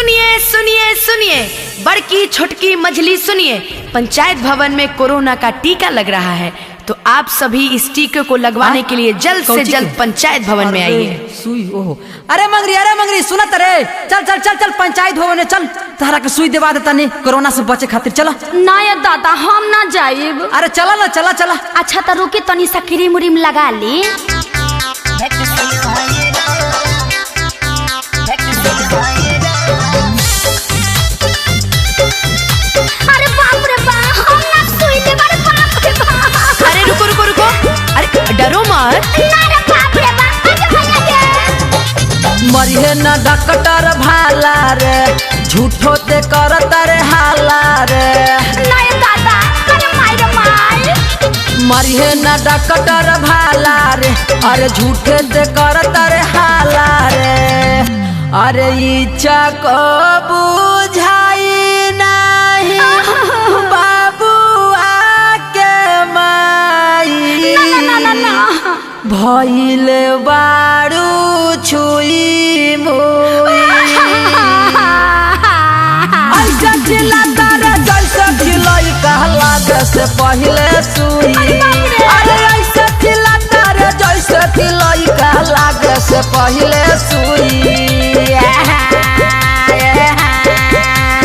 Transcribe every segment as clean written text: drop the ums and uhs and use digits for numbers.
सुनिए सुनिए सुनिए, बड़की छोटकी मझली सुनिए, पंचायत भवन में कोरोना का टीका लग रहा है, तो आप सभी इस टीके को लगवाने के लिए जल्द से जल्द पंचायत भवन में आइए। सुई ओहो, अरे मंगरी सुना तरे, चल चल चल चल पंचायत भवन में चल, तारा के सुई देवा देता नहीं कोरोना से बचे खातिर। चला ना या दादा हम ना जाइब। अरे चला ना, चला चला। अच्छा तो रुके तनी सा क्रीम उरीम लगा ली। अरे बाप रे बाप, हम ना सुई देब। अरे बाप रे बाप। अरे रुको रुको रुको, अरे डरो मत। ना रे बाप रे बाप, अरे भैया के मरिहे ना डॉक्टर भाला रे, झूठो ते करत रे हाला रे। ना या दादा, अरे माई रे माई। मरिहे ना डॉक्टर भाला रे, अरे झूठे ते करत रे हाला रे। अरे इच्छा को बुझाई नहीं बाबुआ के माई। ना ना ना भइल बारू छुई मुई। ऐसा चिल्लाता रे जैसे चिल्लाई कहला से पहले सुई। अरे ऐसा चिल्लाता रे जैसे चिल्लाई कहला से पहले सुई।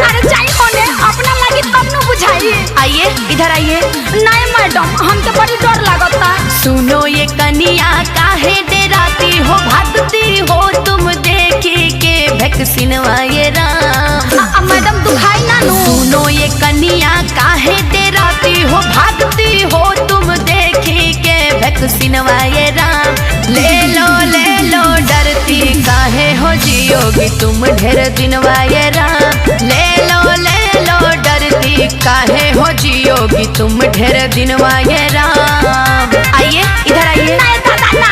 अरे जाई होने, अपना लगी तब न बुझाई। आइए इधर आइए। नहीं मैडम, हमके बड़ी डर लगता। सुनो ये कनिया काहे डराती हो, भागती हो तुम देखी के वैक्सीन ये राम। मैडम दुखाई ना नु। सुनो ये कनिया काहे डराती हो, भागती हो तुम देखी के वैक्सीन ये राम। ले लो डरती काहे हो, जियोगी तुम ढेर दिन ये राम। ले लो डरती काहे हो, जियोगी तुम ढेर दिन ये राम। आइए इधर आइए। नहीं दादा ना।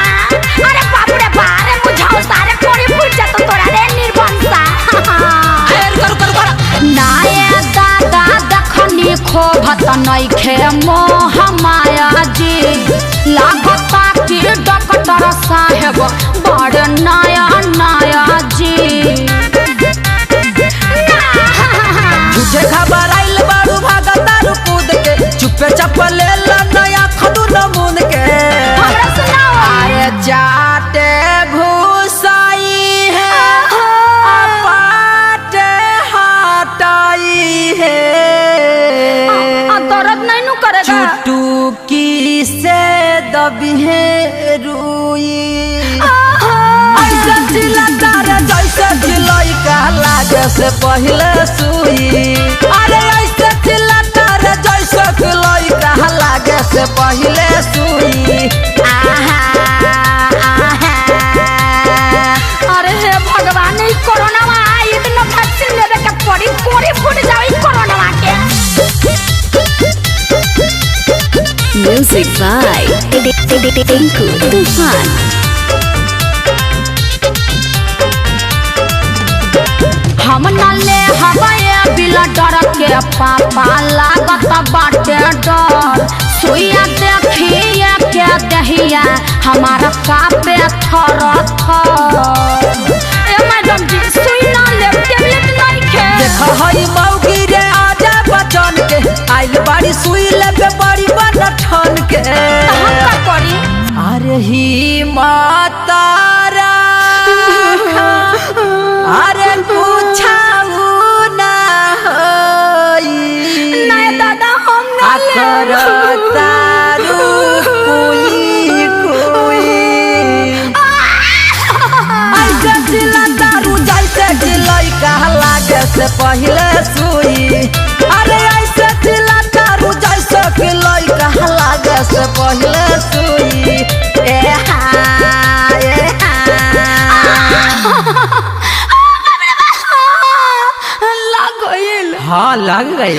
अरे बाप रे बाप, अरे बुझाओ सारे कोरी फूट जातो तोरा रे निर्बंसा। ना ये दादा दखनी खोभत नइखे मोह माया जी। लागता कि डॉक्टर साहेब बड़ नया नया जी। तुझे खबर आइल बारू भागता रू कूद के, चुपे चप्पे ले ला नया खदू नमून के। हमरा सुनाओ। अरे जाटे घुसाई है, पाटे हटाई है। दर्द नहीं नु करेगा। चुटकी से दबी है रुई। ऐसा चिल्लाता रे जैसे चिल्लाई कहला से पहले सुई। अरे ऐसे चिल्लाता रे जैसे चिल्लाई कहला से पहले सुई। अरे हे भगवान, ई कोरोना में आई इतना वैक्सीन लेवे के पड़ी, कोरी फूट जाई कोरोना के। Music by Tinku Tufan. हम न ले हवाए बिला डर के पापा, लागत बाटे डर। सुइया देखिए के दहिया हमारा कापे थर थर। ए मैडम जी सुई ना ले, टेबलेट नहीं खे। देखा हई मौगी रे आजा बचन के, आइल बाड़ी सुई लेबे बड़ी बन ठन के। हम का करी? अरे ही मातारा अरे पूछाऊ ना होई। नहीं दादा हम ना ले। तारू कोई ऐसे चिल्ला तारू जैसे चिल्लाई कहला से पहले सुई। अरे ऐसे चिल्ला तारू जैसे चिल्लाई कहला से पहले सुई। लग गइल। हाँ लग गई।